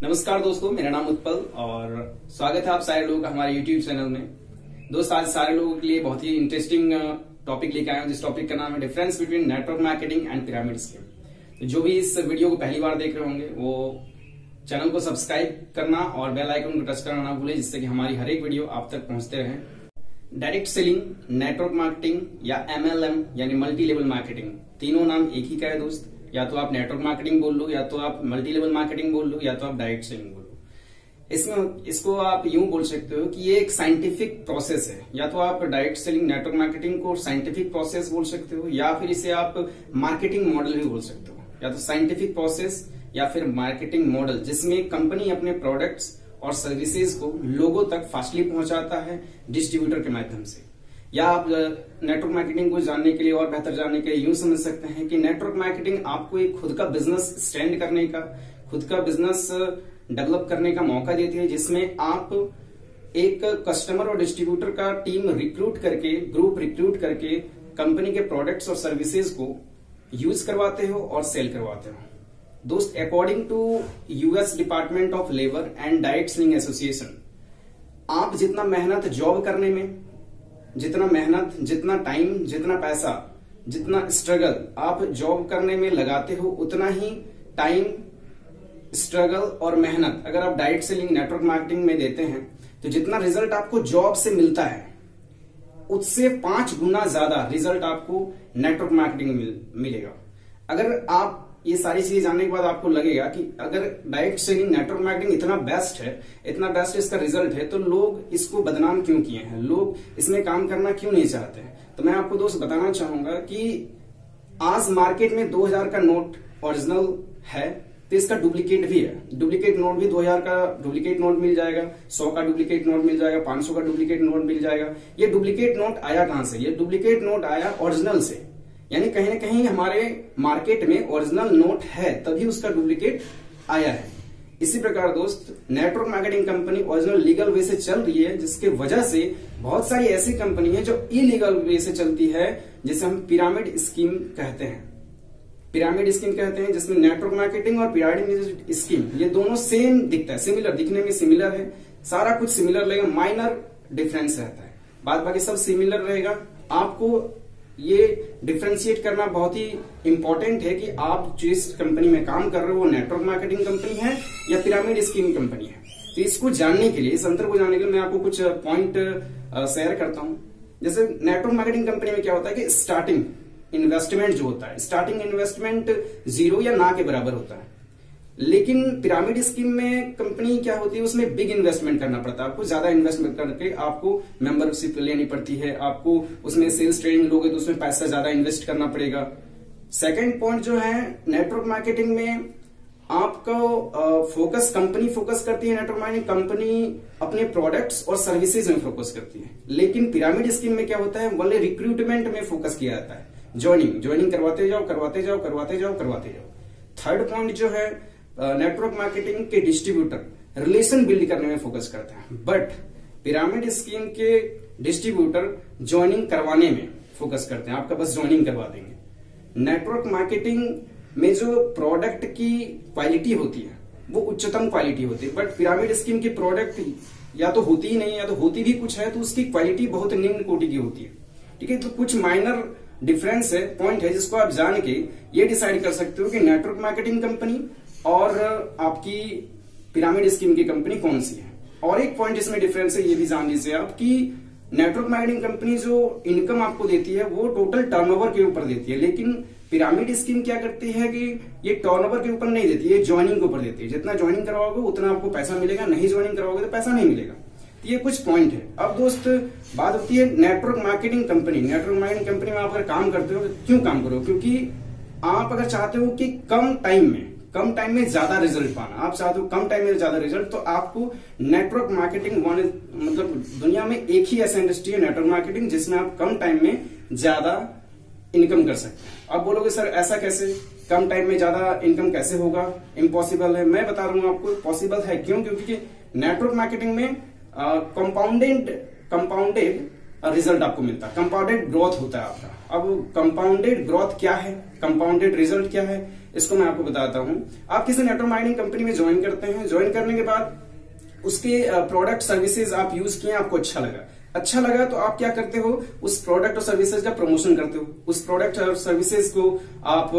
नमस्कार दोस्तों, मेरा नाम उत्पल और स्वागत है आप सारे लोगों का हमारे YouTube चैनल में। दोस्त, आज सारे लोगों के लिए बहुत ही इंटरेस्टिंग टॉपिक लेके आए हैं, जिस टॉपिक का नाम है difference between network marketing and pyramid scheme. तो जो भी इस वीडियो को पहली बार देख रहे होंगे वो चैनल को सब्सक्राइब करना और बेल आइकन को टच करना ना भूले, जिससे कि हमारी हर एक वीडियो आप तक पहुंचते रहे। डायरेक्ट सेलिंग, नेटवर्क मार्केटिंग या MLM यानी मल्टी लेवल मार्केटिंग, तीनों नाम एक ही का है दोस्त। या तो आप नेटवर्क मार्केटिंग बोल लो, या तो आप मल्टी लेवल मार्केटिंग बोल लो, या तो आप डायरेक्ट सेलिंग बोल लो। इसको आप यूं बोल सकते हो कि ये एक साइंटिफिक प्रोसेस है। या तो आप डायरेक्ट सेलिंग नेटवर्क मार्केटिंग को साइंटिफिक प्रोसेस बोल सकते हो, या फिर इसे आप मार्केटिंग मॉडल भी बोल सकते हो। या तो साइंटिफिक प्रोसेस या फिर मार्केटिंग मॉडल, जिसमें कंपनी अपने प्रोडक्ट्स और सर्विसेज को लोगों तक फास्टली पहुंचाता है डिस्ट्रीब्यूटर के माध्यम से। या आप नेटवर्क मार्केटिंग को जानने के लिए और बेहतर जानने के लिए यूं समझ सकते हैं कि नेटवर्क मार्केटिंग आपको एक खुद का बिजनेस स्टैंड करने का, खुद का बिजनेस डेवलप करने का मौका देती है, जिसमें आप एक कस्टमर और डिस्ट्रीब्यूटर का टीम रिक्रूट करके, ग्रुप रिक्रूट करके कंपनी के प्रोडक्ट्स और सर्विसेज को यूज करवाते हो और सेल करवाते हो। दोस्त, according to US department of labour and direct selling association, आप जितना मेहनत जॉब करने में, जितना मेहनत, जितना टाइम, जितना पैसा, जितना स्ट्रगल आप जॉब करने में लगाते हो, उतना ही टाइम, स्ट्रगल और मेहनत अगर आप डायरेक्ट सेलिंग नेटवर्क मार्केटिंग में देते हैं तो जितना रिजल्ट आपको जॉब से मिलता है उससे 5 गुना ज्यादा रिजल्ट आपको नेटवर्क मार्केटिंग में मिलेगा। अगर आप ये सारी चीजें जानने के बाद आपको लगेगा कि अगर डायरेक्ट सेलिंग नेटवर्क मार्केटिंग इतना बेस्ट है, इतना बेस्ट इसका रिजल्ट है, तो लोग इसको बदनाम क्यों किए हैं, लोग इसमें काम करना क्यों नहीं चाहते हैं। तो मैं आपको दोस्त बताना चाहूंगा कि आज मार्केट में 2000 का नोट ओरिजिनल है, तो इसका डुप्लीकेट भी है। डुप्लीकेट नोट भी 2000 का डुप्लीकेट नोट मिल जाएगा, 100 का डुप्लीकेट नोट मिल जाएगा, 500 का डुप्लीकेट नोट मिल जाएगा। ये डुप्लीकेट नोट आया कहां से? ये डुप्लीकेट नोट आया ओरिजिनल से। यानी कहीं ना कहीं हमारे मार्केट में ओरिजिनल नोट है, तभी उसका डुप्लीकेट आया है। इसी प्रकार दोस्त, network marketing company original legal way से चल रही है, जिसके वजह से बहुत सारी ऐसी कंपनी है जो इलीगल वे से चलती है, जिसे हम पिरामिड स्कीम कहते हैं। पिरामिड स्कीम कहते हैं, जिसमें नेटवर्क मार्केटिंग और पिरामिड स्कीम ये दोनों सेम दिखता है, सिमिलर, दिखने में सिमिलर है, सारा कुछ सिमिलर लगेगा, माइनर डिफरेंस रहता है, बाद बाकी सब सिमिलर रहेगा। आपको ये डिफरेंशिएट करना बहुत ही इंपॉर्टेंट है कि आप जिस कंपनी में काम कर रहे हो वो नेटवर्क मार्केटिंग कंपनी है या पिरामिड स्कीम कंपनी है। तो इसको जानने के लिए, इस अंतर को जानने के लिए मैं आपको कुछ पॉइंट शेयर करता हूं। जैसे नेटवर्क मार्केटिंग कंपनी में क्या होता है कि स्टार्टिंग इन्वेस्टमेंट जो होता है, स्टार्टिंग इन्वेस्टमेंट 0 या ना के बराबर होता है। लेकिन पिरामिड स्कीम में कंपनी क्या होती है, उसमें बिग इन्वेस्टमेंट करना पड़ता है। आपको ज्यादा इन्वेस्टमेंट करके आपको मेंबरशिप लेनी पड़ती है, आपको उसमें सेल्स ट्रेनिंग लोगे तो उसमें पैसा ज्यादा इन्वेस्ट करना पड़ेगा। सेकंड पॉइंट जो है, नेटवर्क मार्केटिंग में आपको फोकस, कंपनी फोकस करती है, नेटवर्क मार्केटिंग कंपनी अपने प्रोडक्ट्स और सर्विसेज में फोकस करती है। लेकिन पिरामिड स्कीम में क्या होता है, बोले रिक्रूटमेंट में फोकस किया जाता है, ज्वाइनिंग करवाते जाओ, करवाते जाओ, करवाते जाओ, करवाते जाओ। थर्ड पॉइंट जो है, नेटवर्क मार्केटिंग के डिस्ट्रीब्यूटर रिलेशन बिल्ड करने में फोकस करते हैं, बट पिरामिड स्कीम के डिस्ट्रीब्यूटर ज्वाइनिंग करवाने में फोकस करते हैं, आपका बस ज्वाइनिंग करवा देंगे। नेटवर्क मार्केटिंग में जो प्रोडक्ट की क्वालिटी होती है वो उच्चतम क्वालिटी होती है, बट पिरामिड स्कीम की प्रोडक्ट या तो होती ही नहीं, या तो होती भी कुछ है तो उसकी क्वालिटी बहुत निम्न कोटि की होती है। ठीक है, तो कुछ माइनर डिफरेंस है, पॉइंट है, जिसको आप जान के ये डिसाइड कर सकते हो कि नेटवर्क मार्केटिंग कंपनी और आपकी पिरामिड स्कीम की कंपनी कौन सी है। और एक पॉइंट जिसमें डिफरेंस है, ये भी जान लीजिए आप कि नेटवर्क मार्केटिंग कंपनी जो इनकम आपको देती है वो टोटल टर्नओवर के ऊपर देती है, लेकिन पिरामिड स्कीम क्या करती है कि ये टर्नओवर के ऊपर नहीं देती, ये ज्वाइनिंग के ऊपर देती है। जितना ज्वाइनिंग करवाओगे उतना आपको पैसा मिलेगा, नहीं ज्वाइनिंग करवाओगे तो पैसा नहीं मिलेगा। तो ये कुछ पॉइंट है। अब दोस्त, बात होती है network marketing company. Network marketing company में आप अगर काम करते हो, क्यों काम करो? क्योंकि आप अगर चाहते हो कि कम टाइम में ज्यादा रिजल्ट पाना, आप चाहते हो कम टाइम में ज्यादा रिजल्ट, तो आपको नेटवर्क मार्केटिंग, मतलब दुनिया में एक ही ऐसा इंडस्ट्री है नेटवर्क मार्केटिंग जिसमें आप कम टाइम में ज्यादा इनकम कर सकते हैं। अब बोलोगे सर ऐसा कैसे, कम टाइम में ज्यादा इनकम कैसे होगा, इम्पॉसिबल है। मैं बता रहा हूं आपको पॉसिबल है। क्यों? क्योंकि नेटवर्क मार्केटिंग में कंपाउंडेड रिजल्ट आपको मिलता है, कंपाउंडेड ग्रोथ होता है आपका। अब कंपाउंडेड ग्रोथ क्या है, कंपाउंडेड रिजल्ट क्या है, इसको मैं आपको बताता हूं। आप किसी नेटवर्क मार्केटिंग कंपनी में ज्वाइन करते हैं, ज्वाइन करने के बाद उसके प्रोडक्ट सर्विसेज आप यूज किए, आपको अच्छा लगा तो आप क्या करते हो, उस प्रोडक्ट और सर्विसेज का प्रमोशन करते हो, उस प्रोडक्ट और सर्विसेज को आप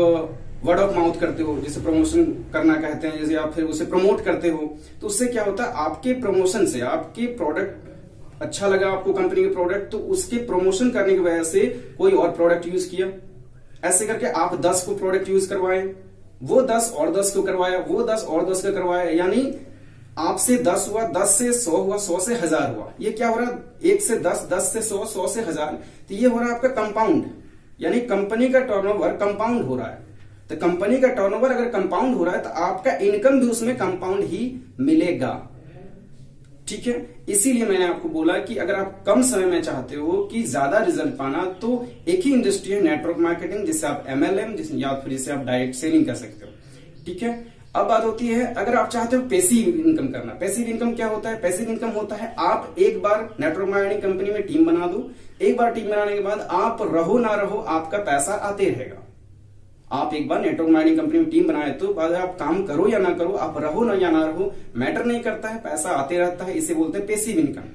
वर्ड ऑफ माउथ करते हो, जिसे प्रमोशन करना कहते हैं, जैसे आप फिर उसे प्रमोट करते हो। तो उससे क्या होता है, आपके प्रमोशन से आपके प्रोडक्ट अच्छा लगा, आपको कंपनी के प्रोडक्ट, तो उसके प्रमोशन करने की वजह से कोई और प्रोडक्ट यूज किया, ऐसे करके आप 10 को प्रोडक्ट यूज करवाए, वो 10 और 10 को करवाया, वो 10 और 10 को करवाया, यानी आपसे 10 हुआ, 10 से 100 हुआ, 100 से 1000 हुआ। ये क्या हो रहा है, 1 से 10, 10 से 100, 100 से 1000, तो ये हो रहा है आपका कंपाउंड, यानी कंपनी का टर्नओवर कंपाउंड हो रहा है। तो कंपनी का टर्नओवर अगर कंपाउंड हो रहा है तो आपका इनकम भी उसमें कंपाउंड ही मिलेगा, ठीक है। इसीलिए मैंने आपको बोला कि अगर आप कम समय में चाहते हो कि ज्यादा रिजल्ट पाना, तो एक ही इंडस्ट्री है नेटवर्क मार्केटिंग, जिससे आप MLM या फिर जिसे आप डायरेक्ट सेलिंग कर सकते हो, ठीक है। अब बात होती है अगर आप चाहते हो पैसिव इनकम करना। पैसिव इनकम क्या होता है, पैसिव इनकम होता है आप एक बार नेटवर्क मार्केटिंग कंपनी में टीम बना दो, एक बार टीम बनाने के बाद आप रहो ना रहो आपका पैसा आते रहेगा। आप एक बार नेटवर्क मार्केटिंग कंपनी में टीम बनाए तो अगर आप काम करो या ना करो, आप रहो ना या ना रहो, मैटर नहीं करता है, पैसा आते रहता है, इसे बोलते हैं पैसिव इनकम।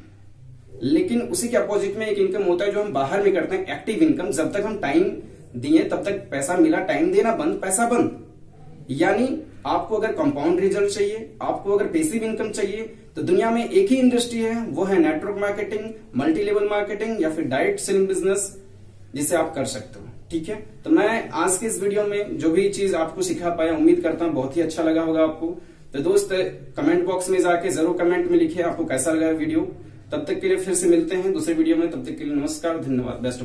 लेकिन उसी के अपोजिट में एक इनकम होता है जो हम बाहर में करते हैं, एक्टिव इनकम। जब तक हम टाइम दिए तब तक पैसा मिला, टाइम देना बंद, पैसा बंद। यानी आपको अगर कंपाउंड रिजल्ट चाहिए, आपको अगर पैसिव इनकम चाहिए, तो दुनिया में एक ही इंडस्ट्री है, वो है network marketing, multi level marketing या फिर डायरेक्ट सेलिंग बिजनेस, जिसे आप कर सकते हो, ठीक है। तो मैं आज के इस वीडियो में जो भी चीज आपको सिखा पाया, उम्मीद करता हूं बहुत ही अच्छा लगा होगा आपको। तो दोस्त कमेंट बॉक्स में जाके जरूर कमेंट में लिखिए आपको कैसा लगा वीडियो। तब तक के लिए फिर से मिलते हैं दूसरे वीडियो में, तब तक के लिए नमस्कार, धन्यवाद, बेस्ट।